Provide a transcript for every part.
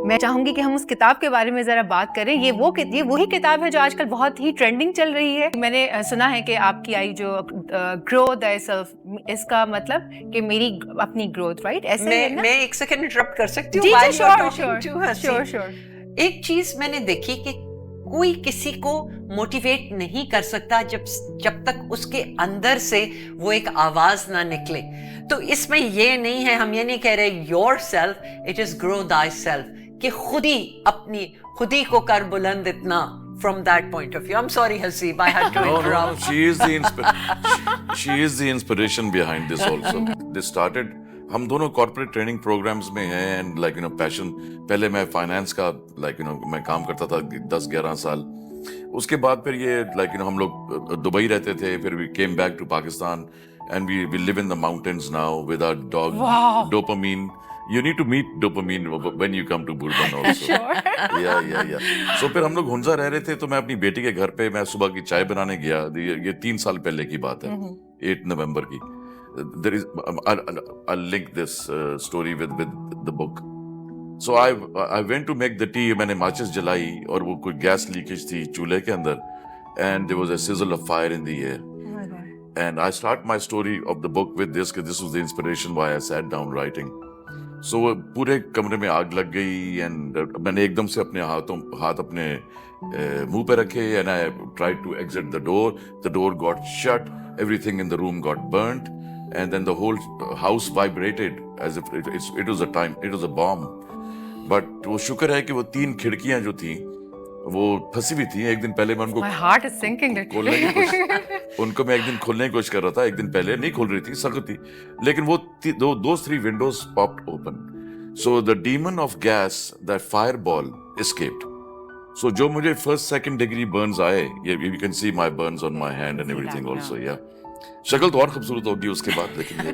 मैं चाहूंगी कि हम उस किताब के बारे में जरा बात करें। ये वही किताब है जो आजकल बहुत ही ट्रेंडिंग चल रही है। मैंने सुना है कि आपकी आई जो ग्रो थायसेल्फ, इसका मतलब कि मेरी अपनी ग्रोथ, राइट? ऐसे ही है ना? मैं एक सेकंड इंटरप्ट कर सकती हूँ? जी जी, श्योर श्योर। एक चीज मैंने देखी कि कोई किसी को मोटिवेट नहीं कर सकता जब तक उसके अंदर से वो एक आवाज ना निकले। तो इसमें ये नहीं है, हम ये नहीं कह रहे your self, it is grow thy self, कि खुद ही को कर बुलंद इतना। From that point of view, I'm sorry, Haseeb, I had to interrupt. No. She is the inspiration behind this also. This started. हम दोनों कॉर्पोरेट ट्रेनिंग प्रोग्राम्स में हैं एंड लाइक पैशन। पहले मैं फाइनेंस का मैं काम करता था 10-11 साल। उसके बाद फिर ये हम लोग दुबई रहते थे, फिर we came back to Pakistan and we live in the mountains now with our dog Dopamine. You need to meet dopamine when you come to Bourbon also. Sure. Yeah. So फिर हम लोग हुंजा रह रहे थे, तो मैं अपनी बेटी के घर पे मैं सुबह की चाय बनाने गया। ये 3 साल पहले की बात है, 8 नवंबर की। There is I'll link this story with the book. So I went to make the tea. मैंने माचिस जलाई और वो कोई गैस लीकेज थी चूल्हे के अंदर, and there was a sizzle of fire in the air. Oh my God. And I start my story of the book with this, because this was the inspiration why I sat down writing. So पूरे कमरे में आग लग गई and मैंने एकदम से अपने हाथ अपने मुंह पे रखे and I tried to exit the door got shut, everything in the room got burned and then the whole house vibrated as if it was a bomb. But वो शुक्र है कि वो 3 खिड़कियां जो थी वो फंसी हुई थी। एक दिन पहले मैं उनको उनको मैं एक दिन खोलने की कोशिश कर रहा था, एक दिन पहले नहीं खोल रही थी, सख्त थी, लेकिन वो those 3 windows popped open. So the demon of gas, that fireball, escaped. So जो मुझे first second degree burns आए, you can see my burns on my hand and everything also, yeah. शक्ल तो और खूबसूरत होगी उसके बाद, लेकिन ये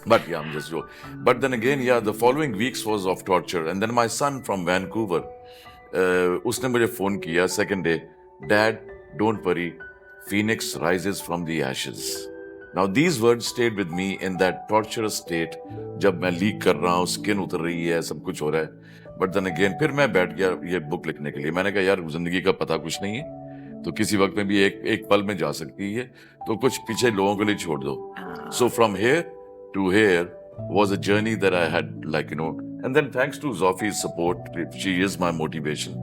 but yeah, I'm just joking. But then again, yeah, the following weeks was of torture, and then my son from Vancouver, उसने मुझे फोन किया second day, dad don't worry, Phoenix rises from the ashes. Now these words stayed with me in that torturous state. जब मैं leak कर रहा हूँ, skin उतर रही है, सब कुछ हो रहा है, बट देन अगेन फिर मैं बैठ गया ये बुक लिखने के लिए। मैंने कहा यार जिंदगी का पता कुछ नहीं है, तो किसी वक्त में भी एक पल में जा सकती है, तो कुछ पीछे लोगों के लिए छोड़ दो। So from here to here was a journey that I had and then thanks to Zofi's support, she is my motivation.